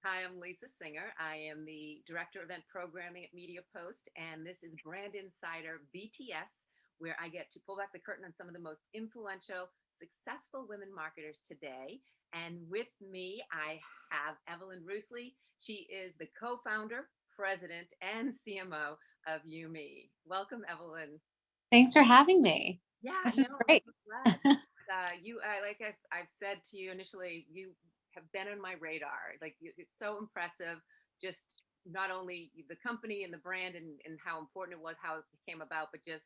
Hi, I'm Lisa Singer. I am the Director of Event Programming at Media Post, and this is Brand Insider BTS, where I get to pull back the curtain on some of the most influential, successful women marketers today. And with me, I have Evelyn Rusli. She is the co-founder, president, and CMO of Yumi. Welcome, Evelyn. Thanks for having me. Yeah, This is no, I'm great. so glad. Like I've said to you initially, you have been on my radar. It's so impressive. Just not only the company and the brand and how important it was, how it came about, but just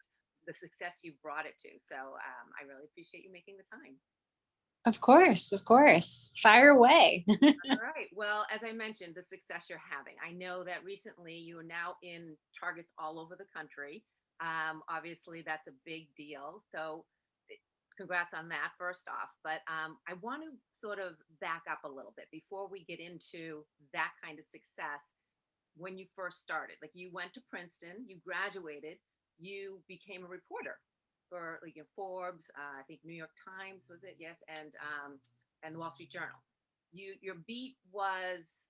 the success you brought it to. So I really appreciate you making the time. Of course, of course. Fire away. All right. Well, as I mentioned, the success you're having. I know that recently you are now in targets all over the country. Obviously, that's a big deal. So, congrats on that, first off. But I want to sort of back up a little bit before we get into that kind of success. When you first started, like you went to Princeton, you graduated, you became a reporter for like Forbes, I think New York Times was it? Yes, and the Wall Street Journal. Your beat was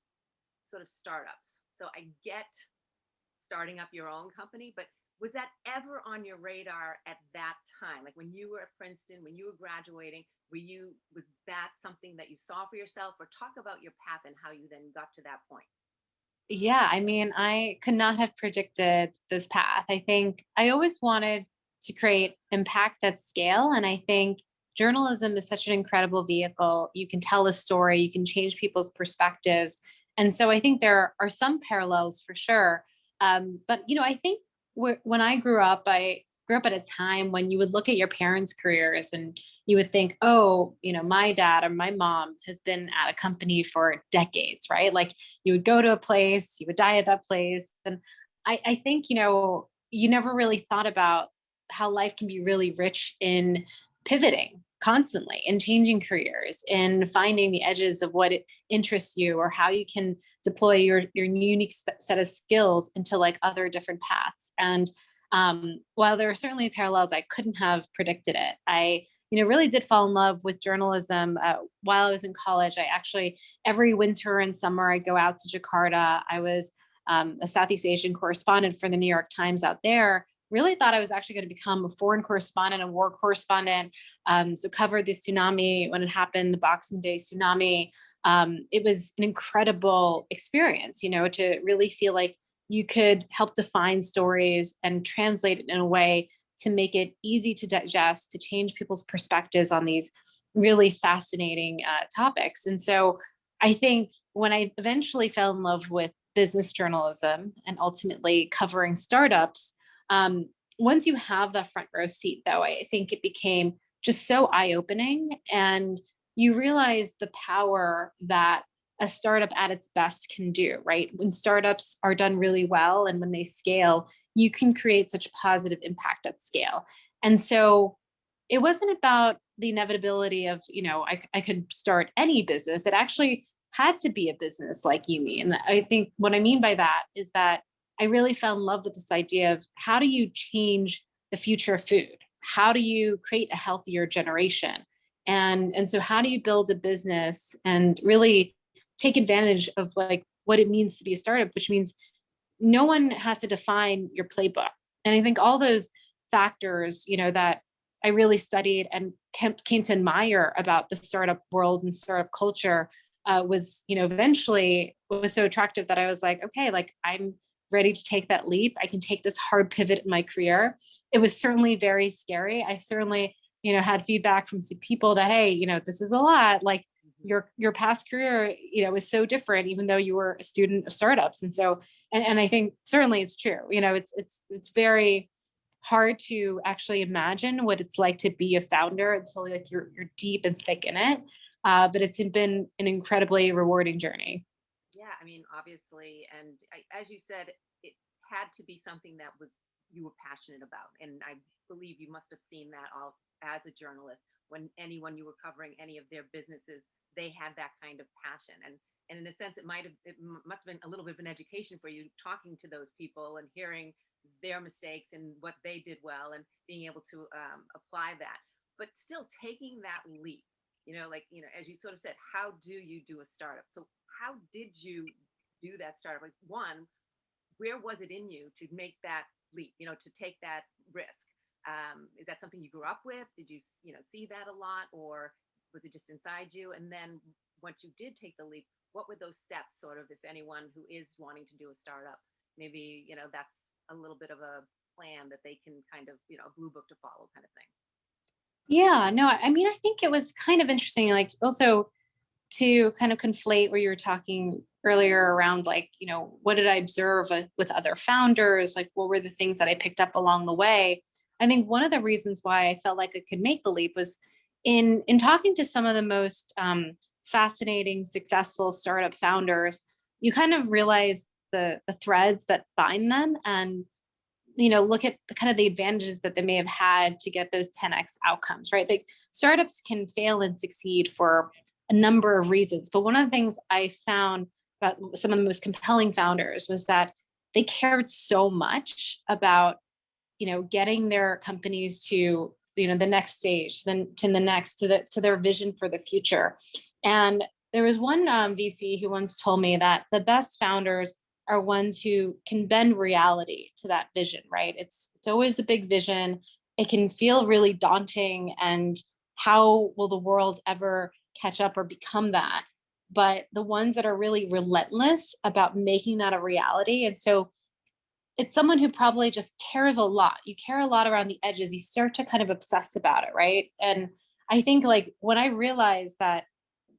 sort of startups. So I get starting up your own company, but was that ever on your radar at that time? Like when you were at Princeton, when you were graduating, was that something that you saw for yourself? Or talk about your path and how you then got to that point. Yeah, I mean, I could not have predicted this path. I think I always wanted to create impact at scale. And I think journalism is such an incredible vehicle. You can tell a story, you can change people's perspectives. And so I think there are some parallels for sure. But, I think when I grew up at a time when you would look at your parents' careers and you would think, oh, my dad or my mom has been at a company for decades, right? Like you would go to a place, you would die at that place. And I think, you never really thought about how life can be really rich in pivoting constantly and changing careers and finding the edges of what it interests you or how you can deploy your unique set of skills into like other different paths. And while there are certainly parallels, I couldn't have predicted it. I really did fall in love with journalism while I was in college. I actually, every winter and summer, I go out to Jakarta. I was a Southeast Asian correspondent for the New York Times out there. Really thought I was actually going to become a foreign correspondent, a war correspondent. So covered the tsunami when it happened, the Boxing Day tsunami. It was an incredible experience, to really feel like you could help define stories and translate it in a way to make it easy to digest, to change people's perspectives on these really fascinating topics. And so I think when I eventually fell in love with business journalism and ultimately covering startups, once you have that front row seat, though, I think it became just so eye opening. And you realize the power that a startup at its best can do, right? When startups are done really well and when they scale, you can create such positive impact at scale. And so it wasn't about the inevitability of, I could start any business. It actually had to be a business like Yumi. And I think what I mean by that is that I really fell in love with this idea of how do you change the future of food? How do you create a healthier generation? And so how do you build a business and really take advantage of like what it means to be a startup, which means no one has to define your playbook. And I think all those factors, that I really studied and came to admire about the startup world and startup culture was, eventually was so attractive that I was like, okay, like I'm ready to take that leap. I can take this hard pivot in my career. It was certainly very scary. I certainly, had feedback from some people that, hey, this is a lot. Like your past career, is so different, even though you were a student of startups. And so, and I think certainly it's true. It's very hard to actually imagine what it's like to be a founder until like you're deep and thick in it. But it's been an incredibly rewarding journey. Yeah, I mean, obviously, and as you said, it had to be something that was you were passionate about, and I believe you must have seen that all as a journalist when anyone you were covering any of their businesses, they had that kind of passion, and in a sense, must have been a little bit of an education for you talking to those people and hearing their mistakes and what they did well, and being able to apply that, but still taking that leap. As you sort of said, how do you do a startup? So how did you do that startup? Like, one, where was it in you to make that leap, to take that risk? Is that something you grew up with? Did you, see that a lot, or was it just inside you? And then once you did take the leap, what were those steps, sort of, if anyone who is wanting to do a startup, maybe, that's a little bit of a plan that they can kind of, blue book to follow kind of thing. Yeah, no, I mean, I think it was kind of interesting, like also to kind of conflate where you were talking earlier around like, what did I observe with other founders? Like, what were the things that I picked up along the way? I think one of the reasons why I felt like I could make the leap was in talking to some of the most fascinating, successful startup founders, you kind of realize the threads that bind them, and look at the kind of the advantages that they may have had to get those 10x outcomes, right? Like startups can fail and succeed for a number of reasons. But one of the things I found about some of the most compelling founders was that they cared so much about, getting their companies to, the next stage, then to the next, to their vision for the future. And there was one VC who once told me that the best founders are ones who can bend reality to that vision, right? It's always a big vision. It can feel really daunting, and how will the world ever catch up or become that? But the ones that are really relentless about making that a reality. And so it's someone who probably just cares a lot. You care a lot around the edges. You start to kind of obsess about it, right? And I think like when I realized that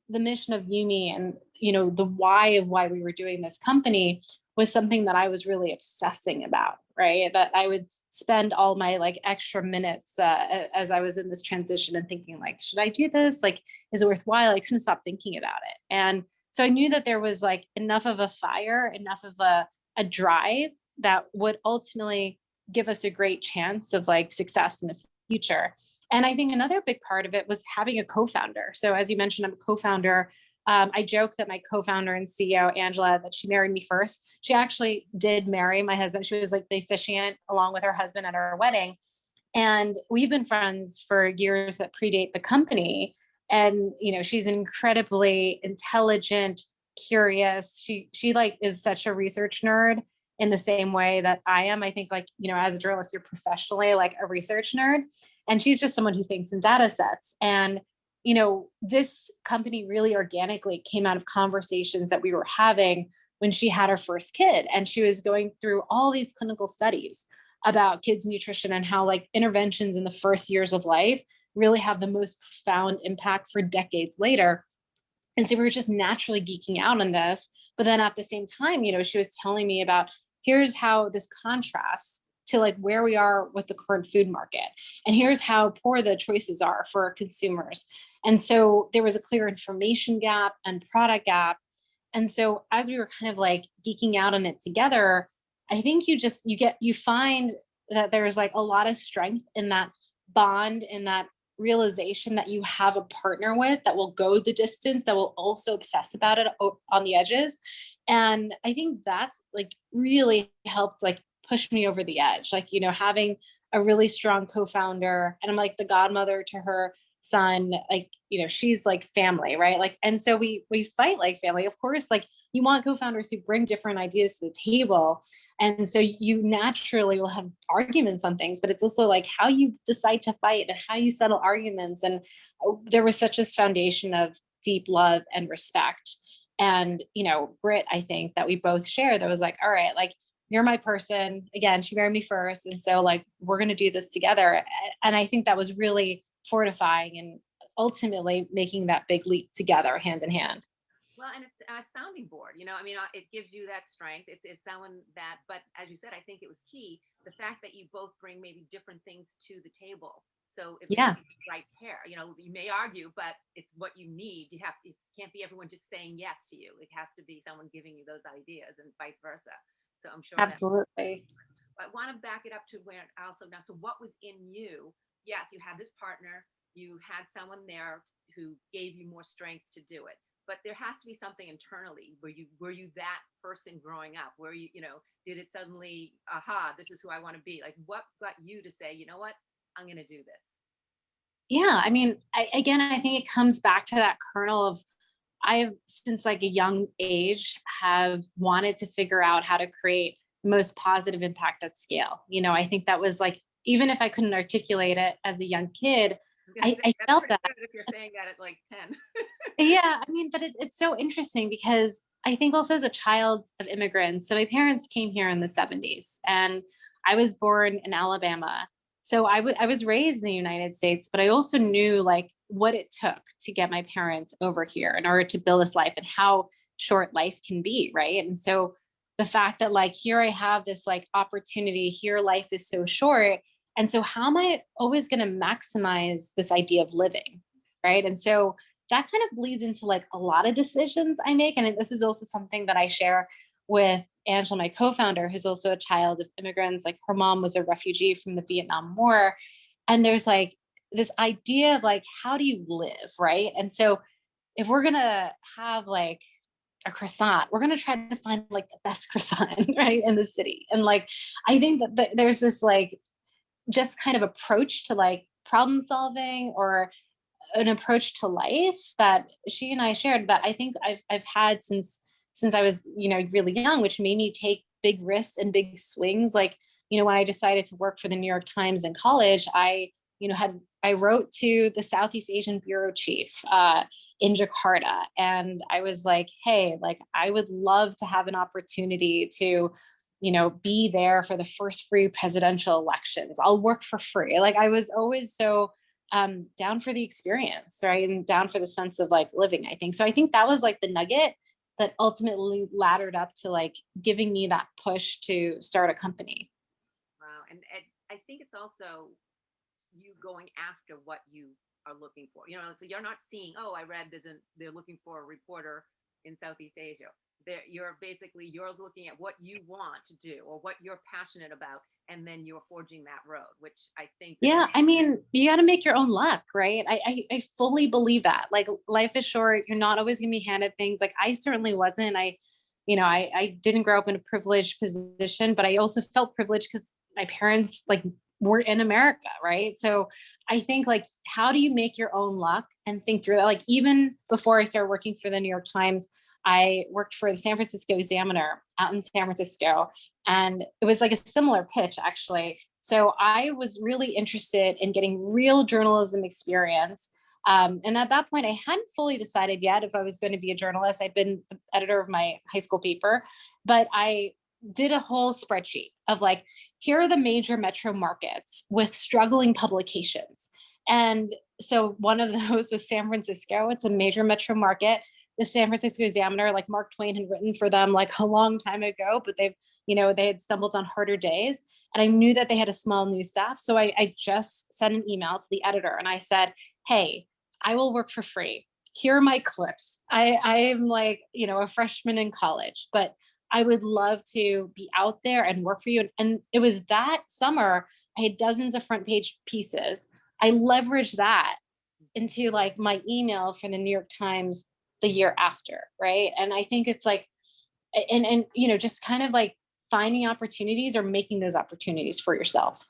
the mission of Yumi and the why of why we were doing this company was something that I was really obsessing about, right? That I would spend all my like extra minutes as I was in this transition and thinking like, should I do this? Like, is it worthwhile? I couldn't stop thinking about it. And so I knew that there was like enough of a fire, enough of a drive that would ultimately give us a great chance of like success in the future. And I think another big part of it was having a co-founder. So as you mentioned, I'm a co-founder. I joke that my co-founder and CEO, Angela, that she married me first. She actually did marry my husband. She was like the officiant along with her husband at our wedding. And we've been friends for years that predate the company. And, she's an incredibly intelligent, curious. She like is such a research nerd in the same way that I am. I think like, as a journalist, you're professionally like a research nerd. And she's just someone who thinks in data sets. And, this company really organically came out of conversations that we were having when she had her first kid. And she was going through all these clinical studies about kids' nutrition and how like interventions in the first years of life really have the most profound impact for decades later. And so we were just naturally geeking out on this. But then at the same time, she was telling me about here's how this contrasts to like where we are with the current food market. And here's how poor the choices are for consumers. And so there was a clear information gap and product gap. And so as we were kind of like geeking out on it together, I think you find that there's like a lot of strength in that bond, in that realization that you have a partner with that will go the distance, that will also obsess about it on the edges. And I think that's like really helped like push me over the edge. Like, having a really strong co-founder, and I'm like the godmother to her son, like, she's like family, right? Like, and so we fight like family. Of course, like you want co-founders who bring different ideas to the table. And so you naturally will have arguments on things, but it's also like how you decide to fight and how you settle arguments. And there was such this foundation of deep love and respect and, grit, I think, that we both share, that was like, all right, like you're my person. Again, she married me first. And so like, we're going to do this together. And I think that was really fortifying and ultimately making that big leap together hand in hand. Well, and it's a sounding board, I mean, it gives you that strength. It's someone that, but as you said, I think it was key, the fact that you both bring maybe different things to the table. So it makes Yeah, you the right pair. You may argue, but it's what you need. It can't be everyone just saying yes to you. It has to be someone giving you those ideas and vice versa. So I'm sure that, absolutely. I want to back it up to where also now, so what was in you? Yes, you had this partner, you had someone there who gave you more strength to do it, but there has to be something internally. Were you that person growing up? Where did it suddenly, aha, this is who I want to be? Like, what got you to say, you know what, I'm going to do this? Yeah, I mean, again, I think it comes back to that kernel of I've since like a young age have wanted to figure out how to create the most positive impact at scale. I think that was like, even if I couldn't articulate it as a young kid, I was gonna say I that's felt pretty that. good if you're saying that at like 10. Yeah, I mean, but it's so interesting because I think also as a child of immigrants, so my parents came here in the 70s and I was born in Alabama. So I was raised in the United States, but I also knew like what it took to get my parents over here in order to build this life and how short life can be, right? And so the fact that like here I have this like opportunity, here life is so short. And so how am I always going to maximize this idea of living? Right. And so that kind of bleeds into like a lot of decisions I make. And this is also something that I share with Angela, my co-founder, who's also a child of immigrants. Like her mom was a refugee from the Vietnam War. And there's like this idea of like, how do you live? Right. And so if we're gonna have like a croissant, we're gonna try to find like the best croissant, right, in the city. And like I think that there's this like just kind of approach to like problem solving or an approach to life that she and I shared that I think I've had since I was, really young, which made me take big risks and big swings. Like, when I decided to work for the New York Times in college, I wrote to the Southeast Asian bureau chief in Jakarta, and I was like, hey, like I would love to have an opportunity to be there for the first free presidential elections. I'll work for free. Like I was always so down for the experience, right? And down for the sense of like living, I think. So I think that was like the nugget that ultimately laddered up to like giving me that push to start a company. Wow. And I think it's also you going after what you are looking for. So you're not seeing, oh, I read they're looking for a reporter in Southeast Asia. You're looking at what you want to do or what you're passionate about, and then you're forging that road, which I think that Yeah, I mean, you got to make your own luck, right? I fully believe that. Like life is short. You're not always gonna be handed things. Like I certainly wasn't. I didn't grow up in a privileged position, but I also felt privileged because my parents like were in America, right? So I think like how do you make your own luck and think through that? Like even before I started working for the New York Times, I worked for the San Francisco Examiner out in San Francisco, and it was like a similar pitch actually. So I was really interested in getting real journalism experience. And at that point, I hadn't fully decided yet if I was going to be a journalist. I'd been the editor of my high school paper, but I did a whole spreadsheet of like, here are the major metro markets with struggling publications. And so one of those was San Francisco. It's a major metro market. The San Francisco Examiner, like Mark Twain had written for them like a long time ago, but they had stumbled on harder days. And I knew that they had a small news staff. So I just sent an email to the editor and I said, hey, I will work for free. Here are my clips. I am like, a freshman in college, but I would love to be out there and work for you. And it was that summer, I had dozens of front page pieces. I leveraged that into like my email for the New York Times the year after, right? And I think it's like, and just kind of like finding opportunities or making those opportunities for yourself.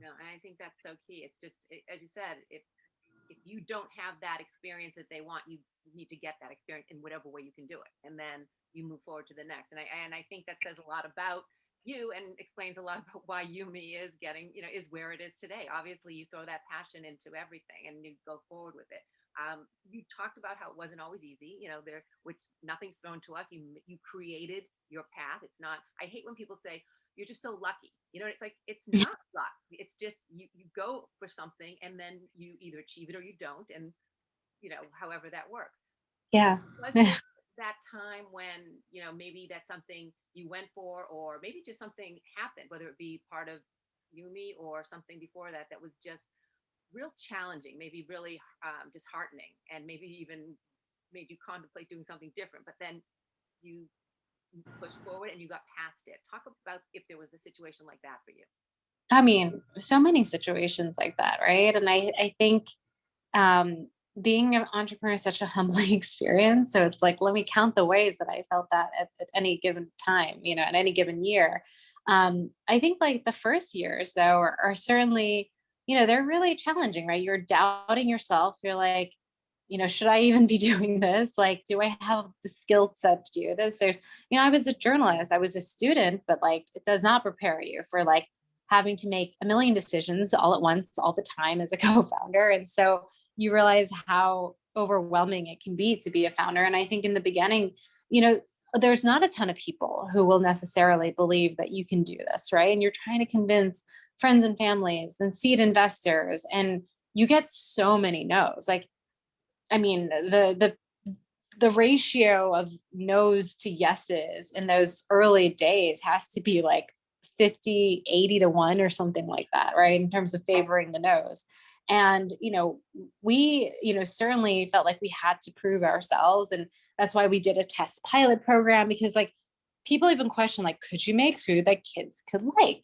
no, and I think that's so key. It's just as you said, if you don't have that experience that they want, you need to get that experience in whatever way you can do it, and then you move forward to the next. And I think that says a lot about you and explains a lot about why Yumi is getting, is where it is today. Obviously, you throw that passion into everything and you go forward with it. You talked about how it wasn't always easy, which nothing's thrown to us. You created your path. It's not. I hate when people say you're just so lucky. It's like it's not luck. It's just you go for something and then you either achieve it or you don't, and however that works. Yeah. Was there that time when maybe that's something you went for, or maybe just something happened, whether it be part of Yumi or something before that that was just real challenging, maybe really disheartening, and maybe even made you contemplate doing something different, but then you pushed forward and you got past it. Talk about if there was a situation like that for you. I mean, so many situations like that, right? And I think um, being an entrepreneur is such a humbling experience. So it's like, let me count the ways that I felt that at any given time, at any given year. I think like the first years though are certainly, they're really challenging, right? You're doubting yourself. You're like, should I even be doing this? Like, do I have the skill set to do this? I was a journalist, I was a student, but like, it does not prepare you for like having to make a million decisions all at once, all the time as a co-founder. And so you realize how overwhelming it can be to be a founder. And I think in the beginning, you know, there's not a ton of people who will necessarily believe that you can do this, right? And you're trying to convince friends and families and seed investors, and you get so many no's. Like, I mean, the ratio of no's to yeses in those early days has to be like 50-80 to 1 or something like that, right? In terms of favoring the no's. And, we, certainly felt like we had to prove ourselves. And that's why we did a test pilot program, because like people even question, like, could you make food that kids could like,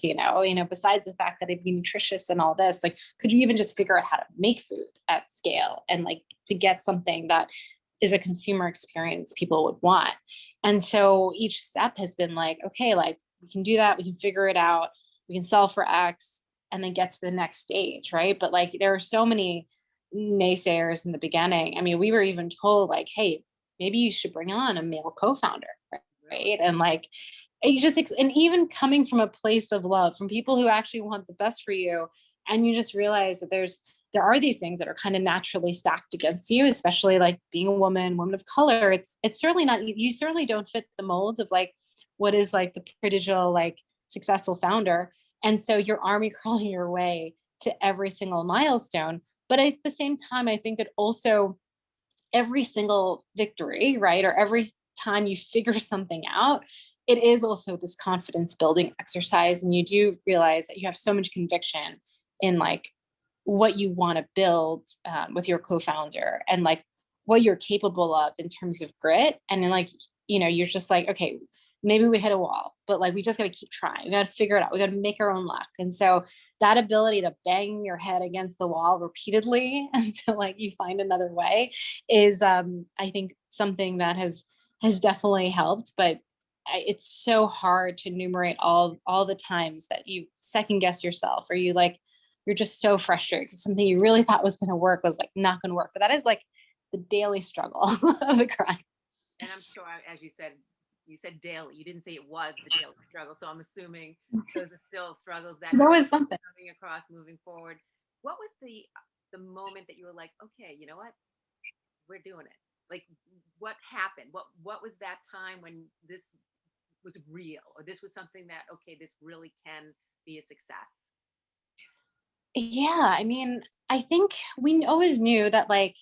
besides the fact that it'd be nutritious and all this, like, could you even just figure out how to make food at scale and like to get something that is a consumer experience people would want? And so each step has been like, okay, like we can do that, we can figure it out, we can sell for X and then get to the next stage, right? But like there are so many naysayers in the beginning. I mean, we were even told like, hey, maybe you should bring on a male co-founder, Really? right? And like and even coming from a place of love, from people who actually want the best for you, and you just realize that there are these things that are kind of naturally stacked against you, especially like being a woman of color. It's certainly not, you certainly don't fit the molds of like what is like the prodigal like successful founder. And so you're army crawling your way to every single milestone. But at the same time, I think it also, every single victory, right? Or every time you figure something out, it is also this confidence building exercise. And you do realize that you have so much conviction in like what you want to build with your co-founder, and like what you're capable of in terms of grit. And then like, you're just like, okay, maybe we hit a wall, but like, we just got to keep trying. We got to figure it out. We got to make our own luck. And so that ability to bang your head against the wall repeatedly until like you find another way is, I think, something that has definitely helped. But it's so hard to enumerate all the times that you second guess yourself, or you're just so frustrated because something you really thought was going to work was like not going to work. But that is like the daily struggle of the grind. And I'm sure, as you said daily. You didn't say it was the daily struggle. So I'm assuming those are still struggles that There's you're always something. coming across moving forward. What was the moment that you were like, okay, you know what, we're doing it? Like, what happened? What was that time when this was real, or this was something that, okay, this really can be a success? Yeah, I mean, I think we always knew that like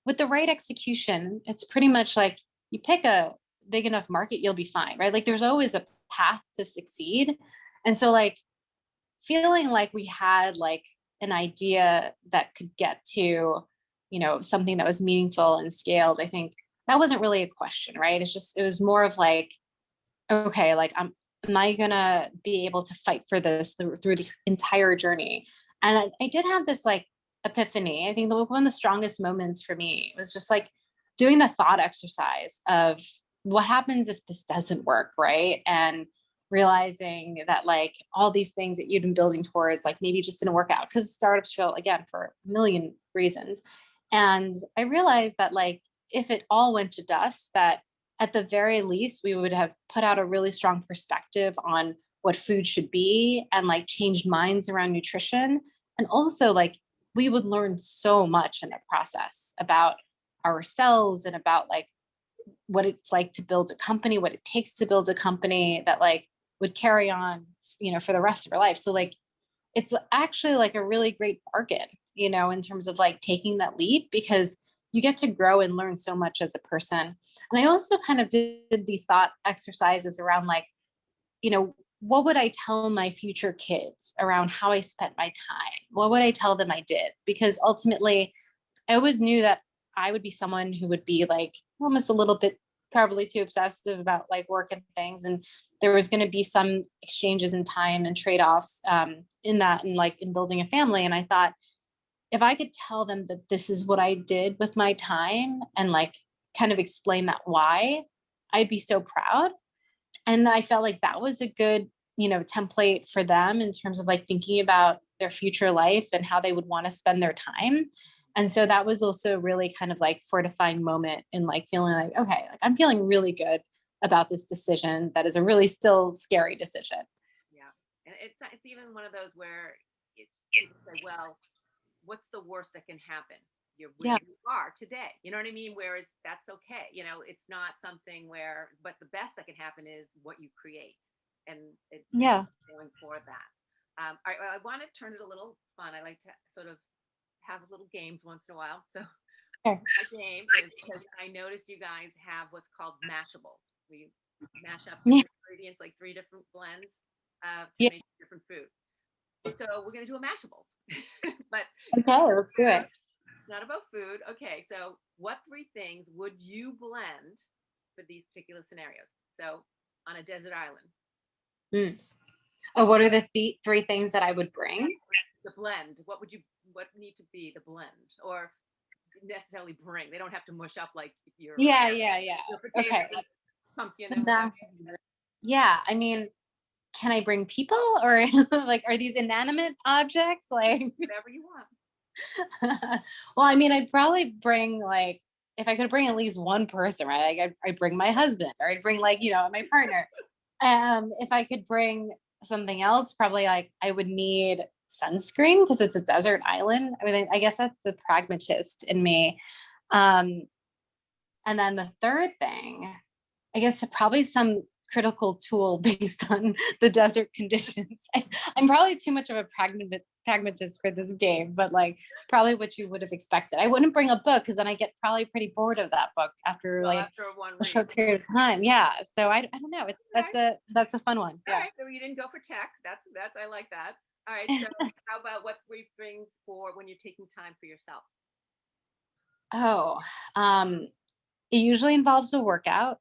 with the right execution, it's pretty much like you pick a big enough market, you'll be fine, right? Like there's always a path to succeed. And so like feeling like we had like an idea that could get to, something that was meaningful and scaled, I think that wasn't really a question, right? It was more of like, okay, like am I gonna be able to fight for this through the entire journey? And I did have this like epiphany. I think one of the strongest moments for me was just like doing the thought exercise of what happens if this doesn't work, right? And realizing that like all these things that you'd been building towards, like maybe just didn't work out because startups fail again for a million reasons. And I realized that like if it all went to dust, that at the very least, we would have put out a really strong perspective on what food should be and like changed minds around nutrition. And also, like, we would learn so much in the process about ourselves and about like what it's like to build a company, what it takes to build a company that like would carry on, for the rest of our life. So, like, it's actually like a really great bargain, in terms of like taking that leap, because you get to grow and learn so much as a person. And I also kind of did these thought exercises around like, what would I tell my future kids around how I spent my time? What would I tell them I did? Because ultimately, I always knew that I would be someone who would be like almost a little bit probably too obsessive about like work and things. And there was going to be some exchanges in time and trade-offs in that, and like in building a family. And I thought, if I could tell them that this is what I did with my time and like kind of explain that why, I'd be so proud. And I felt like that was a good, template for them in terms of like thinking about their future life and how they would want to spend their time. And so that was also really kind of like fortifying moment in like feeling like, okay, like I'm feeling really good about this decision that is a really still scary decision. Yeah. And it's even one of those where it's people say, well, what's the worst that can happen? You're where Yeah. you are today. You know what I mean? Whereas that's okay. You know, it's not something where, but the best that can happen is what you create. And it's Yeah. going for that. I want to turn it a little fun. I like to sort of have little games once in a while. So Sure. my game is because I noticed you guys have what's called mashables. We mash up Yeah. different ingredients, like 3 different blends to Yeah. make different food. So we're gonna do a mashables, but Okay, let's do it. it's not about food. Okay, so what 3 things would you blend for these particular scenarios? So on a desert island, Mm. Oh, what are the three things that I would yeah, bring? the blend. What need to be the blend, or necessarily bring? They don't have to mush up like Yeah, yeah, yeah. your potato, Okay. pumpkin, The and whatever. Yeah, I mean, can I bring people or like are these inanimate objects? Like, Whatever you want. well, I mean, I'd probably bring like if I could bring at least one person, right? Like I'd bring my husband or I'd bring like, my partner. If I could bring something else, probably like I would need sunscreen because it's a desert island. I mean, I guess that's the pragmatist in me. Um, and then the third thing, I guess probably some critical tool based on the desert conditions. I'm probably too much of a pragmatist for this game, but like probably what you would have expected. I wouldn't bring a book because then I get probably pretty bored of that book after Well, like after one a read. short period of time. Yeah. So I don't know. It's Okay. that's a fun one. All Yeah. right. So you didn't go for tech. That's I like that. All right. So how about what 3 things for when you're taking time for yourself? Oh, it usually involves a workout.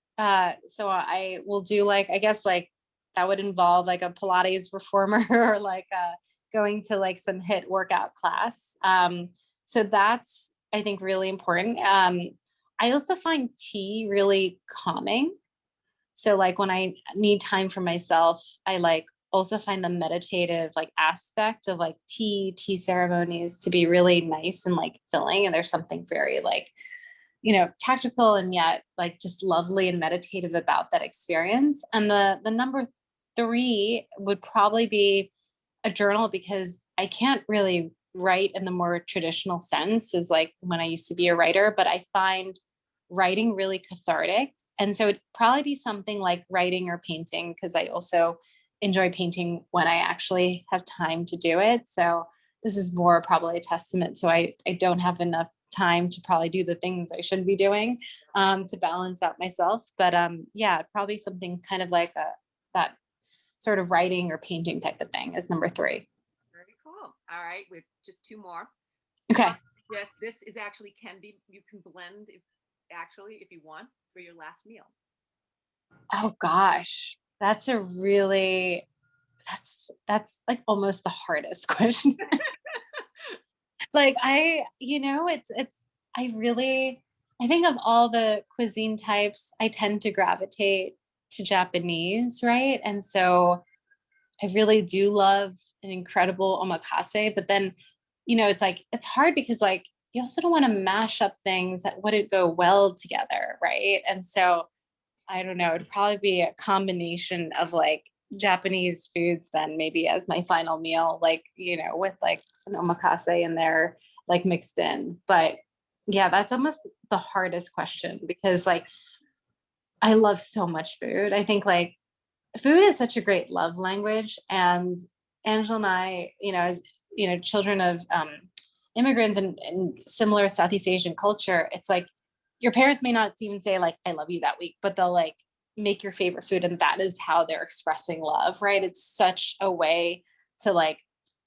So I will do like, I guess like that would involve like a Pilates reformer or like going to like some hit workout class. So that's, I think, really important. I also find tea really calming. So like when I need time for myself, I like also find the meditative like aspect of like tea ceremonies to be really nice and like filling. And there's something very like, tactical and yet like just lovely and meditative about that experience. And the number three would probably be a journal because I can't really write in the more traditional sense as like when I used to be a writer, but I find writing really cathartic. And so it'd probably be something like writing or painting because I also enjoy painting when I actually have time to do it. So this is more probably a testament to I don't have enough time to probably do the things I should be doing to balance out myself. But yeah, probably something kind of like that sort of writing or painting type of thing is number three. Very cool. All right. We've just 2 more. Okay. Yes, this is actually can be you can blend if you want for your last meal. Oh gosh, that's like almost the hardest question. Like I really I think of all the cuisine types, I tend to gravitate to Japanese, right? And so I really do love an incredible omakase, but then, it's like it's hard because like you also don't want to mash up things that wouldn't go well together, right? And so I don't know, it'd probably be a combination of like Japanese foods then maybe as my final meal, like, with like an omakase in there, like mixed in. But yeah, that's almost the hardest question because like I love so much food. I think like food is such a great love language. And Angela and I, as children of immigrants and similar Southeast Asian culture, it's like your parents may not even say like I love you that week, but they'll like make your favorite food and that is how they're expressing love, right? It's such a way to like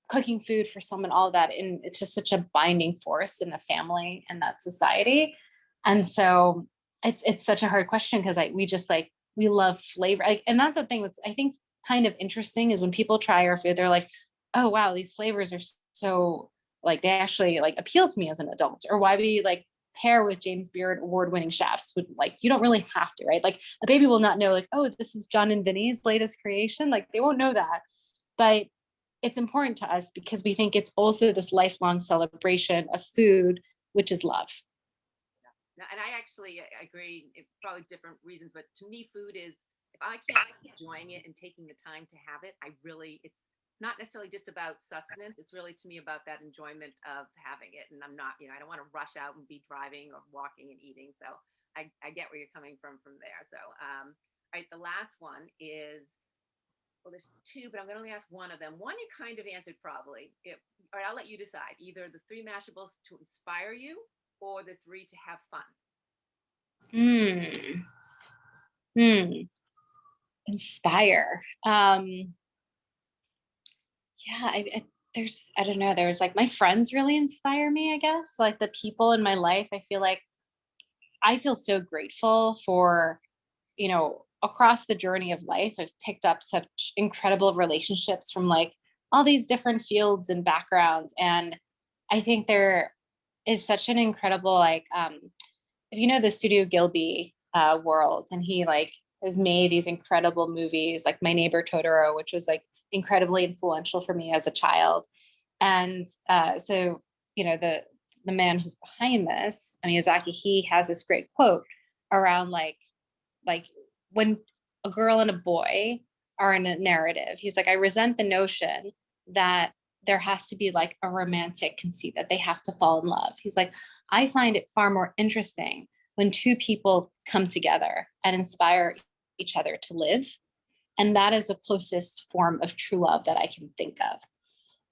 cooking food for someone, all of that. And it's just such a binding force in a family and that society. And so it's such a hard question because we just like we love flavor. Like, and that's the thing that's I think kind of interesting is when people try our food, they're like, oh wow, these flavors are so like they actually like appeal to me as an adult. Or why we like pair with James Beard award-winning chefs would like you don't really have to, right? Like a baby will not know, like, oh, this is John and Vinny's latest creation. Like they won't know that. But it's important to us because we think it's also this lifelong celebration of food which is love. No, and I actually agree. Probably different reasons, but to me, food is if I can't enjoying it and taking the time to have it, I really it's not necessarily just about sustenance. It's really to me about that enjoyment of having it. And I'm not, I don't want to rush out and be driving or walking and eating. So I get where you're coming from there. So all right, the last one is well, there's two, but I'm going to only ask one of them. One you kind of answered probably. All right, I'll let you decide. Either the three mashables to inspire you or the three to have fun. Hmm. Hmm. Inspire. Yeah, I don't know. There's like my friends really inspire me, I guess. Like the people in my life, I feel like I feel so grateful for, across the journey of life, I've picked up such incredible relationships from like all these different fields and backgrounds. And I think there is such an incredible, like, if you know the Studio Gilby world, and he like has made these incredible movies like My Neighbor Totoro, which was like incredibly influential for me as a child. And so, the man who's behind this, Miyazaki, he has this great quote around like when a girl and a boy are in a narrative, he's like, I resent the notion that there has to be like a romantic conceit that they have to fall in love. He's like, I find it far more interesting when two people come together and inspire each other to live. And that is the closest form of true love that I can think of.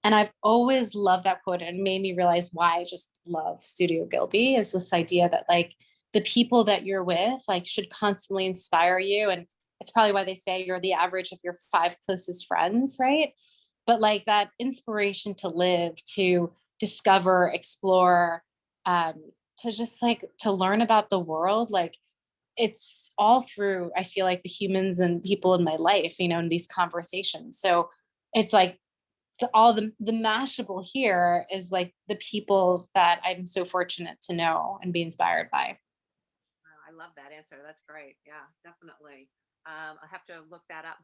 And I've always loved that quote, and it made me realize why I just love Studio Gilby is this idea that like the people that you're with like should constantly inspire you. And it's probably why they say you're the average of your five closest friends, right? But like that inspiration to live, to discover, explore, um, to just like to learn about the world, like it's all through, I feel like the humans and people in my life, in these conversations. So it's like all the mashable here is like the people that I'm so fortunate to know and be inspired by. Wow, I love that answer. That's great. Yeah, definitely. I'll have to look that up.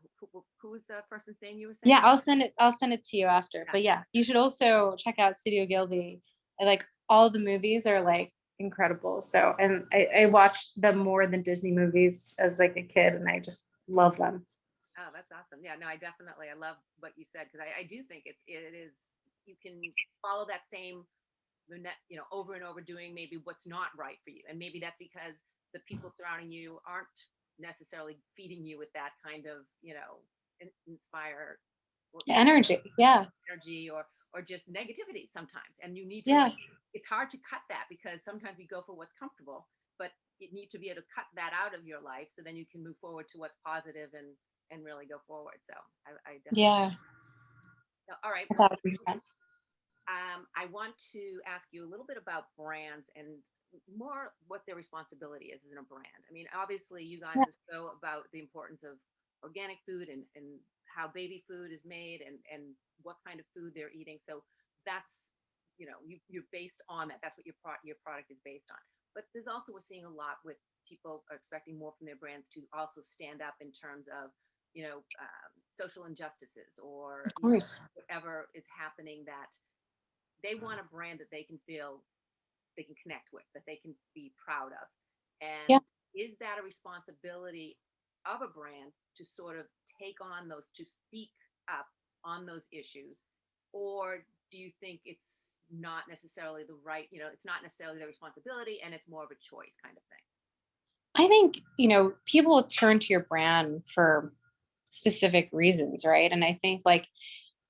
Who was the person's name you were Yeah, saying? I'll send it to you after. Yeah. But yeah, you should also check out Studio Gilby. Like all the movies are like incredible. So and I watched them more than Disney movies as like a kid, and I just love them. Oh, that's awesome. Yeah, no, I love what you said because I do think it is you can follow that same over and over doing maybe what's not right for you, and maybe that's because the people surrounding you aren't necessarily feeding you with that kind of inspire Energy. Yeah. energy or just negativity sometimes, and you need to Yeah. like it's hard to cut that because sometimes we go for what's comfortable, but you need to be able to cut that out of your life so then you can move forward to what's positive and really go forward. So I definitely Yeah. so, all right. A Well, thousand percent. I want to ask you a little bit about brands and more what their responsibility is in a brand. I mean, obviously, you guys Yeah. are so about the importance of organic food and how baby food is made and what kind of food they're eating. So that's you're based on that. That's what your product is based on. But there's also we're seeing a lot with people are expecting more from their brands to also stand up in terms of social injustices or Of course. whatever is happening that they want a brand that they can feel they can connect with, that they can be proud of. Yeah. And is that a responsibility of a brand to sort of take on those, to speak up on those issues? Or do you think it's not necessarily the right, it's not necessarily their responsibility and it's more of a choice kind of thing? I think, people turn to your brand for specific reasons, right? And I think like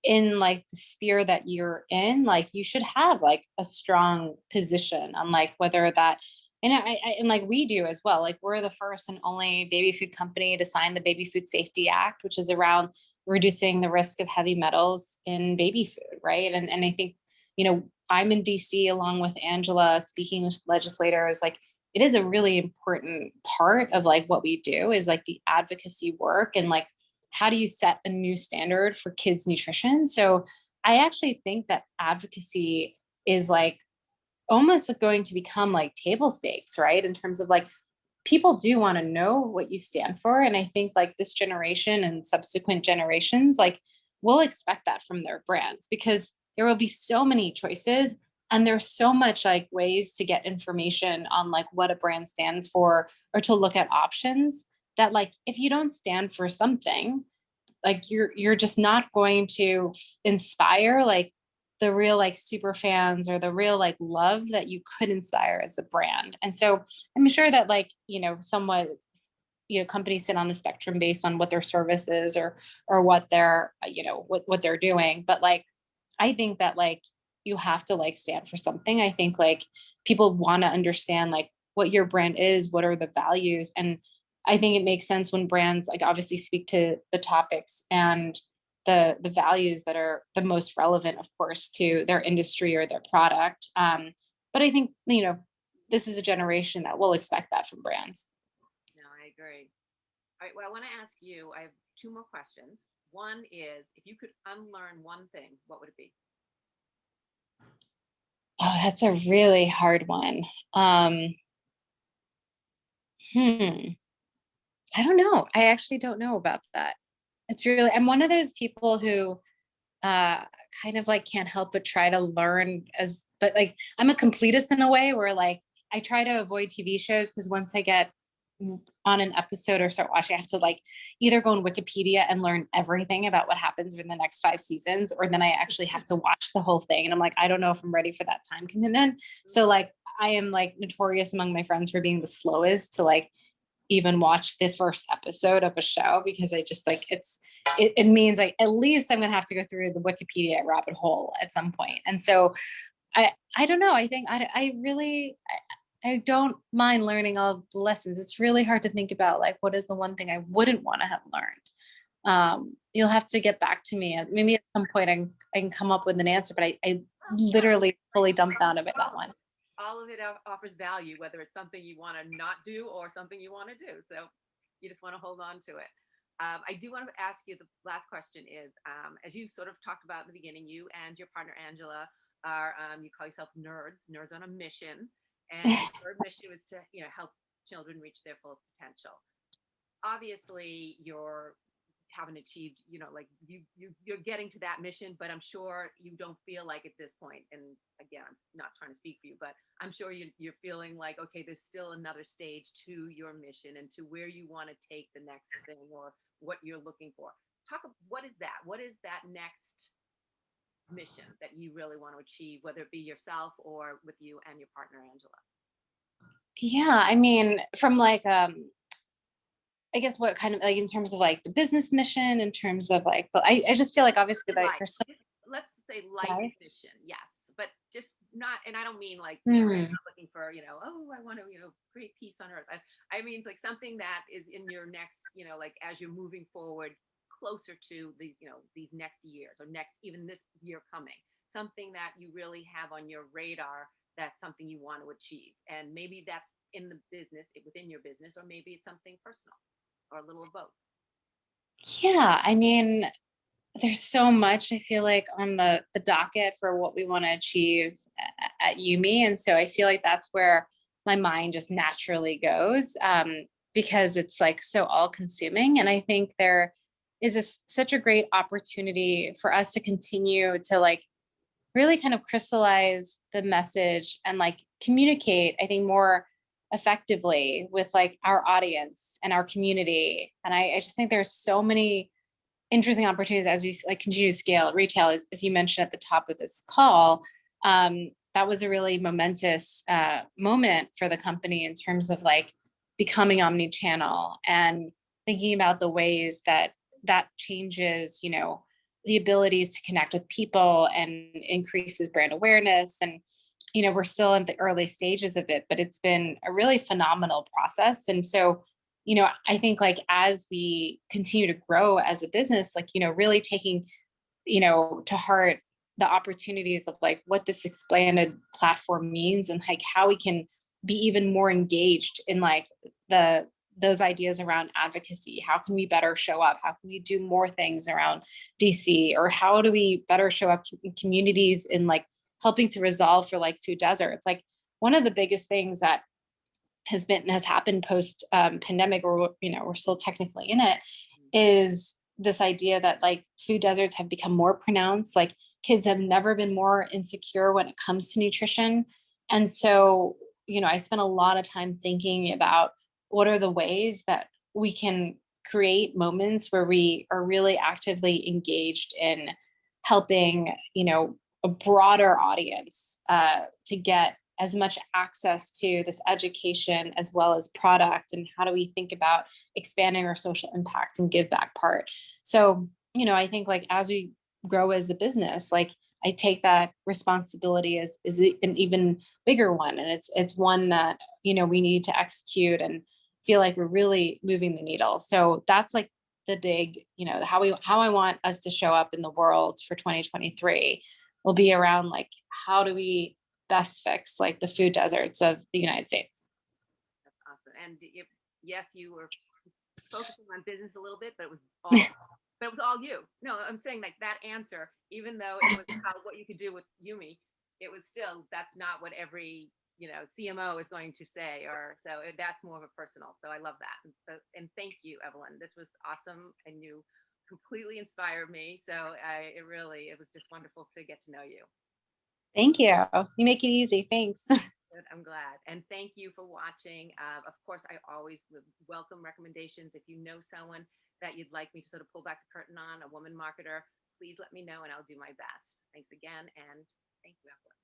in like the sphere that you're in, like you should have like a strong position on like whether that and like we do as well. Like we're the first and only baby food company to sign the Baby Food Safety Act, which is around reducing the risk of heavy metals in baby food, right? And I think, I'm in DC along with Angela speaking with legislators. Like it is a really important part of like what we do is like the advocacy work and like how do you set a new standard for kids nutrition. So I actually think that advocacy is like almost like going to become like table stakes, right? In terms of like people do want to know what you stand for, and I think like this generation and subsequent generations like will expect that from their brands because there will be so many choices And there's so much like ways to get information on like what a brand stands for, or to look at options, that like if you don't stand for something, like you're just not going to inspire like the real like super fans, or the real like love that you could inspire as a brand. And so I'm sure that like, somewhat, companies sit on the spectrum based on what their service is, or what they're, what they're doing. But like, I think that like you have to like stand for something. I think like people want to understand like what your brand is, what are the values. And I think it makes sense when brands like obviously speak to the topics and the values that are the most relevant, of course, to their industry or their product. But I think, this is a generation that will expect that from brands. No, I agree. All right. Well, I want to ask you, I have two more questions. One is, if you could unlearn one thing, what would it be? Oh, that's a really hard one. Hmm. I don't know. I actually don't know about that. It's really, I'm one of those people who uh kind of like can't help but try to learn, but like I'm a completist in a way where like I try to avoid TV shows, because once I get on an episode or start watching, I have to like either go on Wikipedia and learn everything about what happens in the next 5 seasons, or then I actually have to watch the whole thing. And I'm like, I don't know if I'm ready for that time commitment. So like I am like notorious among my friends for being the slowest to like even watch the first episode of a show, because I just like it means like at least I'm gonna have to go through the Wikipedia rabbit hole at some point. And so I don't know. I think I really I don't mind learning all the lessons. It's really hard to think about like what is the one thing I wouldn't want to have learned. You'll have to get back to me. Maybe at some point I can come up with an answer, but I literally fully dumbfounded by that one. All of it offers value, whether it's something you want to not do or something you want to do. So you just want to hold on to it. I do want to ask you, the last question is, as you sort of talked about in the beginning, you and your partner Angela are, you call yourselves nerds on a mission, and your mission was to help children reach their full potential. Obviously, you're haven't achieved, like you're getting to that mission, but I'm sure you don't feel like at this point, and again, I'm not trying to speak for you, but I'm sure you're feeling like, okay, there's still another stage to your mission and to where you want to take the next thing, or what you're looking for. What is that? What is that next mission that you really want to achieve, whether it be yourself or with you and your partner Angela? Yeah, I mean, from like I guess what kind of like in terms of like the business mission, in terms of like I just feel like obviously like Life. there's so Let's say life life. mission, yes, but just not. And I don't mean like, Hmm. not looking for, oh, I want to, create peace on earth. I mean like something that is in your next, like as you're moving forward closer to these, these next years, or next, even this year coming, something that you really have on your radar, that's something you want to achieve. And maybe that's in the business, within your business, or maybe it's something personal, or a little of both. Yeah, I mean, there's so much I feel like on the docket for what we want to achieve at Yumi, and so I feel like that's where my mind just naturally goes, because it's like so all consuming. And I think there is such a great opportunity for us to continue to like really kind of crystallize the message and like communicate, I think, more effectively with like our audience and our community. And I just think there's so many interesting opportunities as we like continue to scale retail, as you mentioned at the top of this call. That was a really momentous moment for the company in terms of like becoming omni-channel and thinking about the ways that that changes, the abilities to connect with people and increases brand awareness. And we're still in the early stages of it, but it's been a really phenomenal process. And so I think like as we continue to grow as a business, like, really taking, to heart the opportunities of like what this expanded platform means, and like how we can be even more engaged in like those ideas around advocacy. How can we better show up? How can we do more things around DC? Or how do we better show up in communities in like helping to resolve for like food deserts? Like one of the biggest things that has happened post pandemic, or we're still technically in it, is this idea that like food deserts have become more pronounced. Like kids have never been more insecure when it comes to nutrition. And so, I spent a lot of time thinking about what are the ways that we can create moments where we are really actively engaged in helping, a broader audience to get as much access to this education as well as product, and how do we think about expanding our social impact and give back part. So, I think like as we grow as a business, like I take that responsibility as is an even bigger one, and it's one that we need to execute and feel like we're really moving the needle. So that's like the big, how I want us to show up in the world for 2023 will be around like how do we best fix like the food deserts of the United States. That's awesome. And yes, you were focusing on business a little bit, but it was all you. No, I'm saying like that answer, even though it was about what you could do with Yumi, it was still, that's not what every, CMO is going to say, or so that's more of a personal. So I love that. And thank you, Evelyn. This was awesome. And you completely inspired me. So it was just wonderful to get to know you. Thank you. You make it easy. Thanks. Good, I'm glad. And thank you for watching. Of course, I always would welcome recommendations. If you know someone that you'd like me to sort of pull back the curtain on, a woman marketer, please let me know and I'll do my best. Thanks again. And thank you, Evelyn.